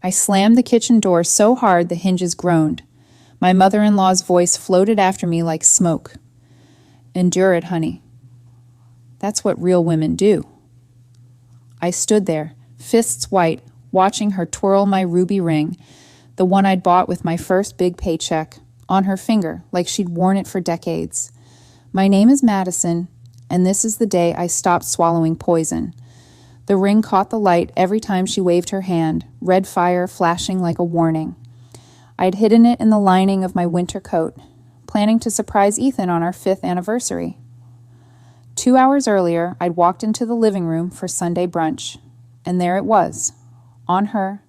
I slammed the kitchen door so hard the hinges groaned. My mother-in-law's voice floated after me like smoke. Endure it, honey. That's what real women do. I stood there, fists white, watching her twirl my ruby ring, the one I'd bought with my first big paycheck, on her finger like she'd worn it for decades. My name is Madison, and this is the day I stopped swallowing poison. The ring caught the light every time she waved her hand, red fire flashing like a warning. I'd hidden it in the lining of my winter coat, planning to surprise Ethan on our 5th anniversary. 2 hours earlier, I'd walked into the living room for Sunday brunch, and there it was, on her,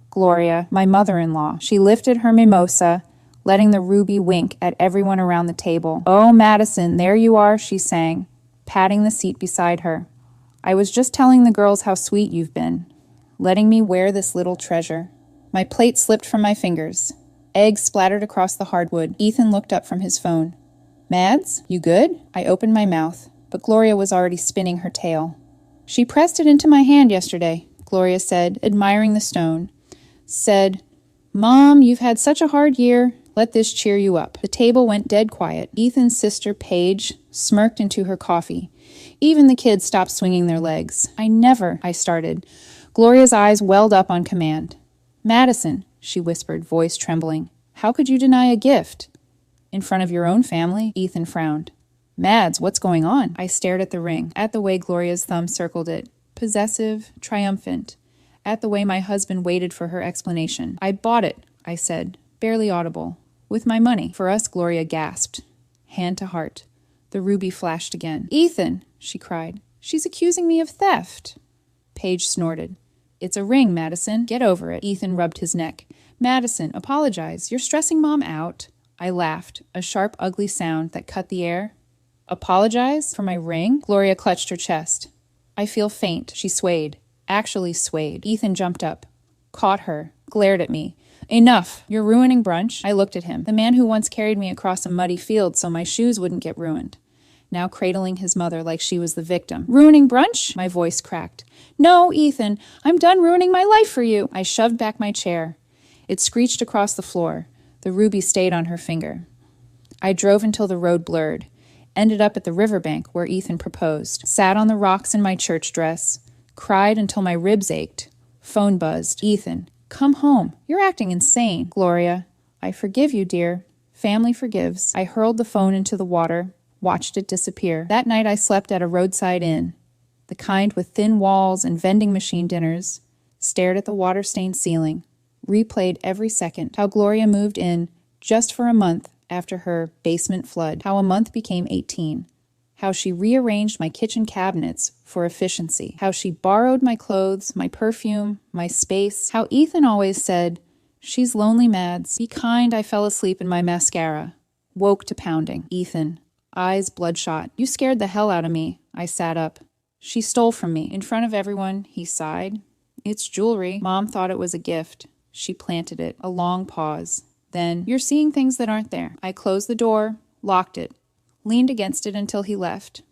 Gloria, my mother-in-law. She lifted her mimosa, letting the ruby wink at everyone around the table. "Oh, Madison, there you are," she sang, patting the seat beside her. "I was just telling the girls how sweet you've been, letting me wear this little treasure." My plate slipped from my fingers. Eggs splattered across the hardwood. Ethan looked up from his phone. "Mads, you good?" I opened my mouth, but Gloria was already spinning her tale. "She pressed it into my hand yesterday," Gloria said, admiring the stone. Said, "Mom, you've had such a hard year. Let this cheer you up." The table went dead quiet. Ethan's sister, Paige, smirked into her coffee. Even the kids stopped swinging their legs. I started. Gloria's eyes welled up on command. "Madison," she whispered, voice trembling, "how could you deny a gift?" "In front of your own family," Ethan frowned. "Mads, what's going on?" I stared at the ring, at the way Gloria's thumb circled it, possessive, triumphant, at the way my husband waited for her explanation. "I bought it," I said, barely audible, "with my money." "For us," Gloria gasped, hand to heart. The ruby flashed again. "Ethan," she cried, "she's accusing me of theft." Paige snorted. "It's a ring, Madison. Get over it." Ethan rubbed his neck. "Madison, apologize. You're stressing Mom out." I laughed, a sharp, ugly sound that cut the air. "Apologize? For my ring?" Gloria clutched her chest. "I feel faint." She swayed. Actually swayed. Ethan jumped up, caught her, glared at me. "Enough! You're ruining brunch." I looked at him, the man who once carried me across a muddy field so my shoes wouldn't get ruined, now cradling his mother like she was the victim. "Ruining brunch?" My voice cracked. "No, Ethan, I'm done ruining my life for you." I shoved back my chair. It screeched across the floor. The ruby stayed on her finger. I drove until the road blurred, ended up at the riverbank where Ethan proposed, sat on the rocks in my church dress, cried until my ribs ached. Phone buzzed. "Ethan, come home. You're acting insane." "Gloria, I forgive you, dear. Family forgives." I hurled the phone into the water, watched it disappear. That night I slept at a roadside inn, the kind with thin walls and vending machine dinners, stared at the water-stained ceiling, replayed every second, how Gloria moved in just for a month after her basement flood, how a month became 18, how she rearranged my kitchen cabinets for efficiency, how she borrowed my clothes, my perfume, my space, how Ethan always said, "She's lonely, Mads. Be kind." I fell asleep in my mascara, woke to pounding. Ethan, eyes bloodshot. "You scared the hell out of me." I sat up. "She stole from me." In front of everyone, he sighed. "It's jewelry. Mom thought it was a gift. She planted it." A long pause. Then, "You're seeing things that aren't there." I closed the door, locked it, leaned against it until he left.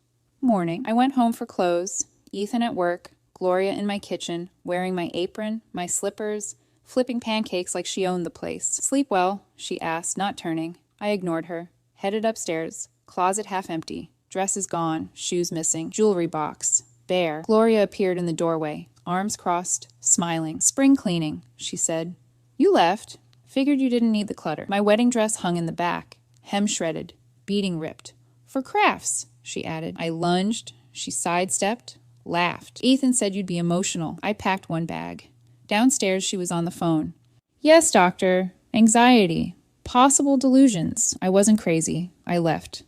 Morning. I went home for clothes. Ethan at work, Gloria in my kitchen, wearing my apron, my slippers, flipping pancakes like she owned the place. "Sleep well?" she asked, not turning. I ignored her. Headed upstairs. Closet half empty. Dresses gone. Shoes missing. Jewelry box. Bare. Gloria appeared in the doorway, arms crossed, smiling. "Spring cleaning," she said. "You left. Figured you didn't need the clutter." My wedding dress hung in the back, hem shredded, beading ripped. "For crafts," she added. I lunged. She sidestepped, laughed. "Ethan said you'd be emotional." I packed one bag. Downstairs, she was on the phone. "Yes, doctor. Anxiety. Possible delusions." I wasn't crazy. I left.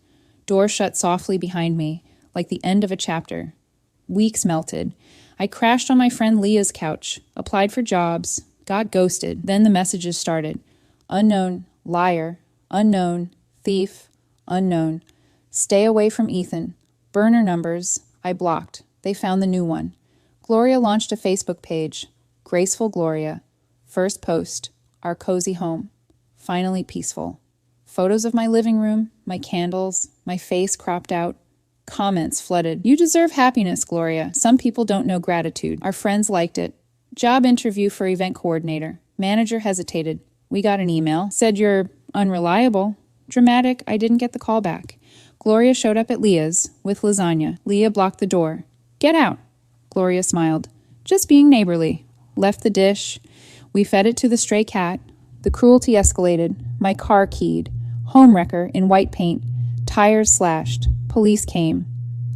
Door shut softly behind me, like the end of a chapter. Weeks melted. I crashed on my friend Leah's couch, applied for jobs, got ghosted. Then the messages started. Unknown, liar, unknown, thief, unknown. Stay away from Ethan. Burner numbers. I blocked. They found the new one. Gloria launched a Facebook page. Graceful Gloria. First post. Our cozy home. Finally peaceful. Photos of my living room, my candles, my face cropped out. Comments flooded. "You deserve happiness, Gloria. Some people don't know gratitude." Our friends liked it. Job interview for event coordinator. Manager hesitated. We got an email. Said you're unreliable. Dramatic, I didn't get the call back. Gloria showed up at Leah's with lasagna. Leah blocked the door. Get out. Gloria smiled. Just being neighborly. Left the dish. We fed it to the stray cat. The cruelty escalated. My car keyed. Homewrecker in white paint. Tires slashed. Police came.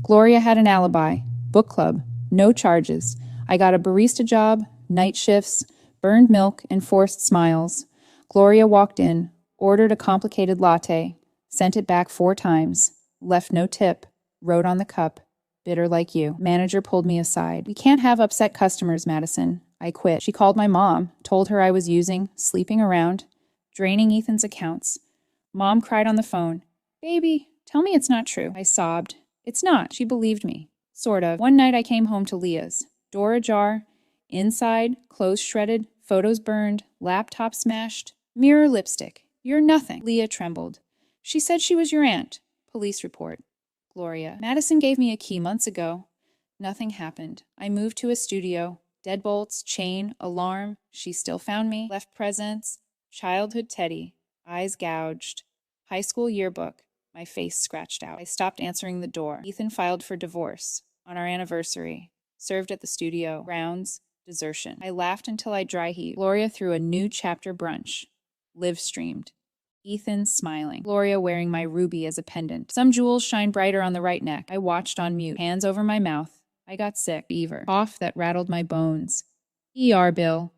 Gloria had an alibi. Book club. No charges. I got a barista job, night shifts, burned milk, and forced smiles. Gloria walked in, ordered a complicated latte, sent it back 4 times, left no tip, wrote on the cup, bitter like you. Manager pulled me aside. We can't have upset customers, Madison. I quit. She called my mom, told her I was using, sleeping around, draining Ethan's accounts. Mom cried on the phone. Baby, tell me it's not true. I sobbed. It's not. She believed me. Sort of. One night I came home to Leah's. Door ajar, inside, clothes shredded, photos burned, laptop smashed, mirror lipstick. You're nothing. Leah trembled. She said she was your aunt. Police report. Gloria. Madison gave me a key months ago. Nothing happened. I moved to a studio. Deadbolts, chain, alarm. She still found me. Left presents. Childhood Teddy. Eyes gouged. High school yearbook. My face scratched out. I stopped answering the door. Ethan filed for divorce. On our anniversary. Served at the studio. Grounds. Desertion. I laughed until I dry heaved. Gloria threw a new chapter brunch. Live streamed. Ethan smiling. Gloria wearing my ruby as a pendant. Some jewels shine brighter on the right neck. I watched on mute. Hands over my mouth. I got sick. Fever. Cough that rattled my bones. ER bill.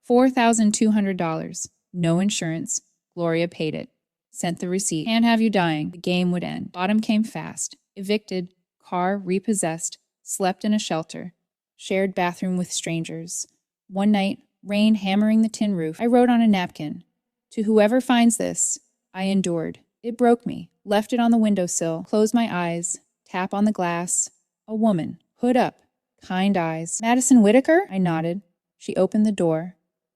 $4,200. No insurance. Gloria paid it. Sent the receipt. Can't have you dying. The game would end. Autumn came fast. Evicted. Car repossessed. Slept in a shelter. Shared bathroom with strangers. One night, rain hammering the tin roof. I wrote on a napkin, to whoever finds this, I endured. It broke me. Left it on the windowsill. Closed my eyes. Tap on the glass. A woman. Hood up. Kind eyes. Madison Whitaker? I nodded. She opened the door.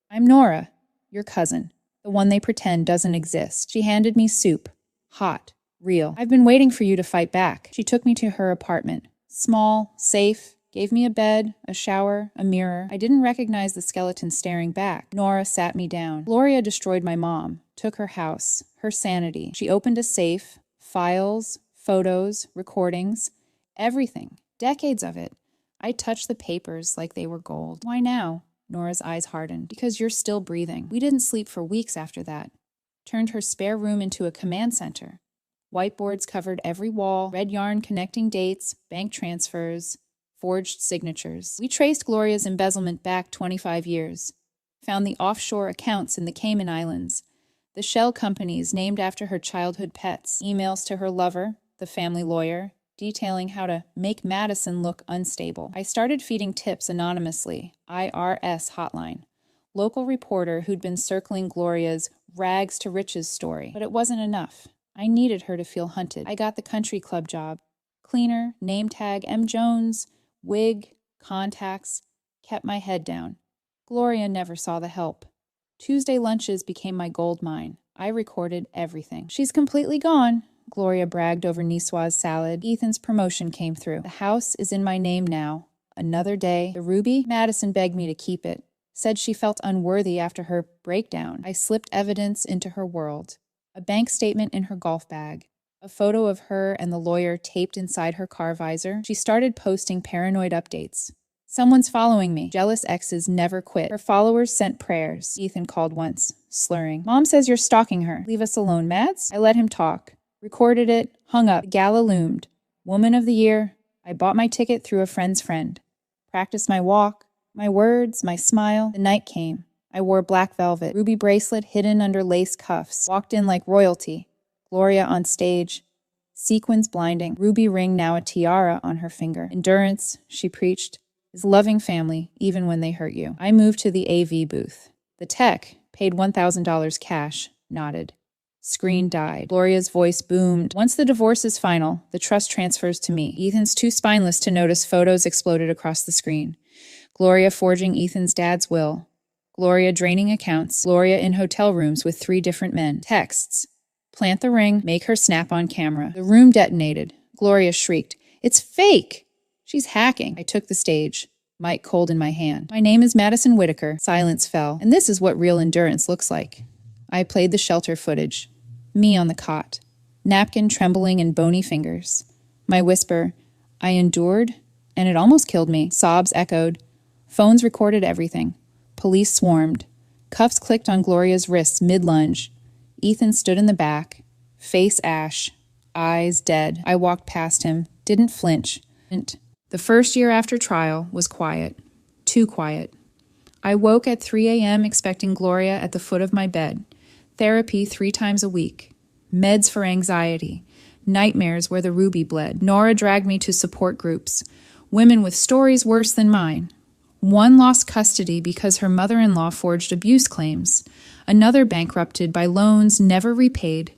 I'm Nora, your cousin. The one they pretend doesn't exist. She handed me soup. Hot. Real. I've been waiting for you to fight back. She took me to her apartment. Small. Safe. Gave me a bed, a shower, a mirror. I didn't recognize the skeleton staring back. Nora sat me down. Gloria destroyed my mom, took her house, her sanity. She opened a safe, files, photos, recordings, everything. Decades of it. I touched the papers like they were gold. Why now? Nora's eyes hardened. Because you're still breathing. We didn't sleep for weeks after that. Turned her spare room into a command center. Whiteboards covered every wall, red yarn connecting dates, bank transfers, forged signatures. We traced Gloria's embezzlement back 25 years. Found the offshore accounts in the Cayman Islands. The shell companies named after her childhood pets. Emails to her lover, the family lawyer, detailing how to make Madison look unstable. I started feeding tips anonymously. IRS hotline. Local reporter who'd been circling Gloria's rags to riches story. But it wasn't enough. I needed her to feel hunted. I got the country club job. Cleaner, name tag, M. Jones, wig, contacts, kept my head down. Gloria never saw the help. Tuesday lunches became my gold mine. I recorded everything. She's completely gone, Gloria bragged over Niçoise salad. Ethan's promotion came through. The house is in my name now. Another day. The ruby? Madison begged me to keep it. Said she felt unworthy after her breakdown. I slipped evidence into her world. A bank statement in her golf bag. A photo of her and the lawyer taped inside her car visor. She started posting paranoid updates. Someone's following me. Jealous exes never quit. Her followers sent prayers. Ethan called once, slurring. Mom says you're stalking her. Leave us alone, Mads. I let him talk. Recorded it. Hung up. The gala loomed. Woman of the year. I bought my ticket through a friend's friend. Practiced my walk, my words, my smile. The night came. I wore black velvet. Ruby bracelet hidden under lace cuffs. Walked in like royalty. Gloria on stage, sequins blinding, ruby ring now a tiara on her finger. Endurance, she preached, is loving family even when they hurt you. I moved to the AV booth. The tech, paid $1,000 cash, nodded. Screen died. Gloria's voice boomed. Once the divorce is final, the trust transfers to me. Ethan's too spineless to notice photos exploded across the screen. Gloria forging Ethan's dad's will. Gloria draining accounts. Gloria in hotel rooms with 3 different men. Texts. Plant the ring, make her snap on camera. The room detonated. Gloria shrieked, "It's fake! She's hacking." I took the stage. mic cold in my hand. My name is Madison Whitaker. Silence fell, and this is what real endurance looks like. I played the shelter footage. Me on the cot. Napkin trembling in bony fingers. My whisper, I endured, and it almost killed me. Sobs echoed. Phones recorded everything. Police swarmed. Cuffs clicked on Gloria's wrists mid-lunge. Ethan stood in the back, face ash, eyes dead. I walked past him, didn't flinch. The first year after trial was quiet. Too quiet. I woke at 3 a.m. expecting Gloria at the foot of my bed. Therapy 3 times a week. Meds for anxiety. Nightmares where the ruby bled. Nora dragged me to support groups. Women with stories worse than mine. One lost custody because her mother-in-law forged abuse claims. Another bankrupted by loans never repaid.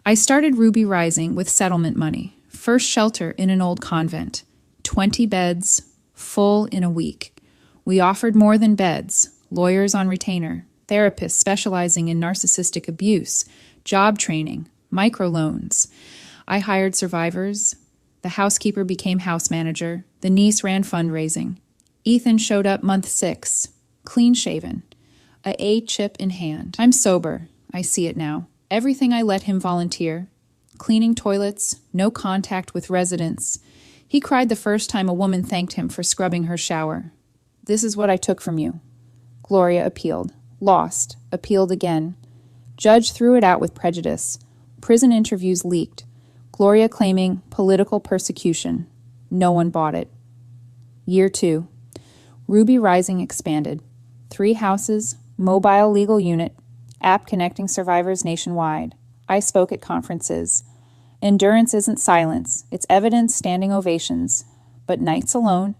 I started Ruby Rising with settlement money. First shelter in an old convent. 20 beds, full in a week. We offered more than beds. Lawyers on retainer. Therapists specializing in narcissistic abuse. Job training. Microloans. I hired survivors. The housekeeper became house manager. The niece ran fundraising. Ethan showed up month 6, clean-shaven, a A-chip in hand. I'm sober. I see it now. Everything I let him volunteer. Cleaning toilets, no contact with residents. He cried the first time a woman thanked him for scrubbing her shower. This is what I took from you. Gloria appealed. Lost. Appealed again. Judge threw it out with prejudice. Prison interviews leaked. Gloria claiming political persecution. No one bought it. Year 2. Ruby Rising expanded. 3 houses, mobile legal unit, app connecting survivors nationwide. I spoke at conferences. Endurance isn't silence. It's evidence, standing ovations. But nights alone.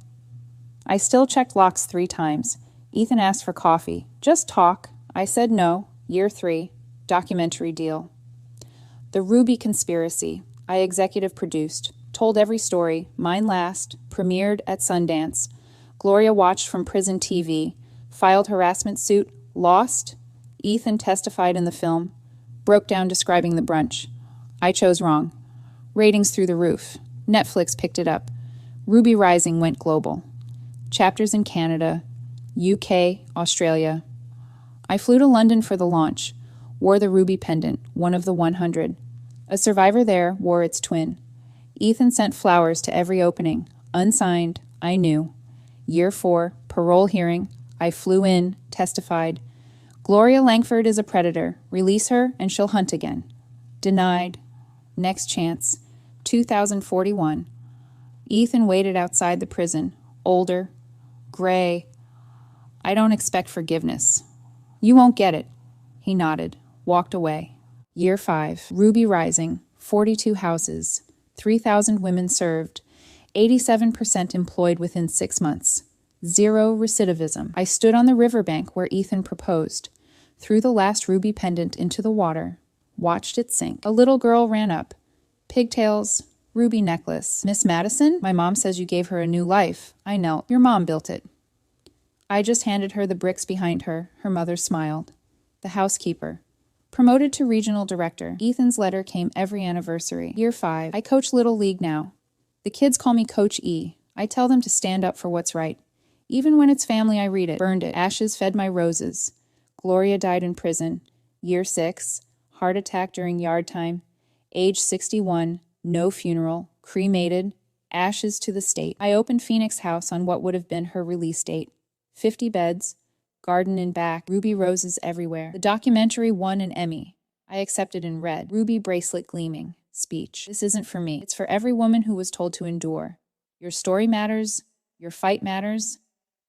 I still checked locks 3 times. Ethan asked for coffee. Just talk. I said no. Year 3. Documentary deal. The Ruby Conspiracy. I executive produced. Told every story. Mine last. Premiered at Sundance. Gloria watched from prison TV, filed harassment suit, lost. Ethan testified in the film, broke down describing the brunch. I chose wrong. Ratings through the roof. Netflix picked it up. Ruby Rising went global. Chapters in Canada, UK, Australia. I flew to London for the launch, wore the Ruby pendant, one of the 100. A survivor there wore its twin. Ethan sent flowers to every opening, unsigned, I knew. Year 4, parole hearing. I flew in, testified. Gloria Langford is a predator. Release her and she'll hunt again. Denied. Next chance. 2041. Ethan waited outside the prison. Older. Gray. I don't expect forgiveness. You won't get it. He nodded. Walked away. Year 5. Ruby Rising. 42 houses. 3,000 women served. 87% employed within 6 months. 0 recidivism. I stood on the riverbank where Ethan proposed. Threw the last ruby pendant into the water. Watched it sink. A little girl ran up. Pigtails. Ruby necklace. Miss Madison? My mom says you gave her a new life. I knelt. Your mom built it. I just handed her the bricks behind her. Her mother smiled. The housekeeper. Promoted to regional director. Ethan's letter came every anniversary. Year 5. I coach Little League now. The kids call me Coach E. I tell them to stand up for what's right. Even when it's family, I read it. Burned it. Ashes fed my roses. Gloria died in prison. Year 6. Heart attack during yard time. Age 61. No funeral. Cremated. Ashes to the state. I opened Phoenix House on what would have been her release date. 50 beds. Garden in back. Ruby roses everywhere. The documentary won an Emmy. I accepted in red. Ruby bracelet gleaming. Speech. This isn't for me. It's for every woman who was told to endure. Your story matters. Your fight matters.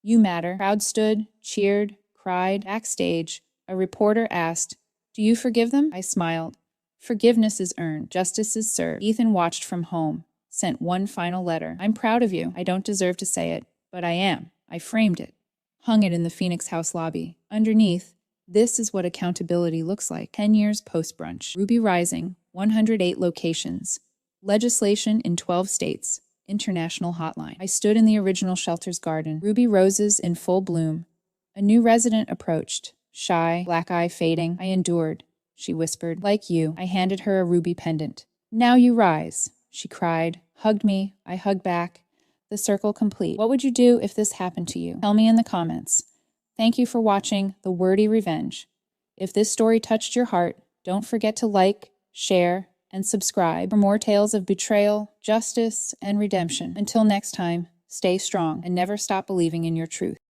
You matter. Crowd stood, cheered, cried. Backstage, a reporter asked, "Do you forgive them?" I smiled. Forgiveness is earned. Justice is served. Ethan watched from home. Sent one final letter. I'm proud of you. I don't deserve to say it, but I am. I framed it. Hung it in the Phoenix House lobby. Underneath, this is what accountability looks like. 10 years post-brunch. Ruby Rising. 108 locations. Legislation in 12 states. International hotline. I stood in the original shelter's garden. Ruby roses in full bloom. A new resident approached. Shy, black eye fading. I endured. She whispered. Like you. I handed her a ruby pendant. Now you rise. She cried. Hugged me. I hugged back. the circle complete. What would you do if this happened to you? Tell me in the comments. Thank you for watching The Wordy Revenge. If this story touched your heart, don't forget to like, share, and subscribe for more tales of betrayal, justice, and redemption. Until next time, stay strong and never stop believing in your truth.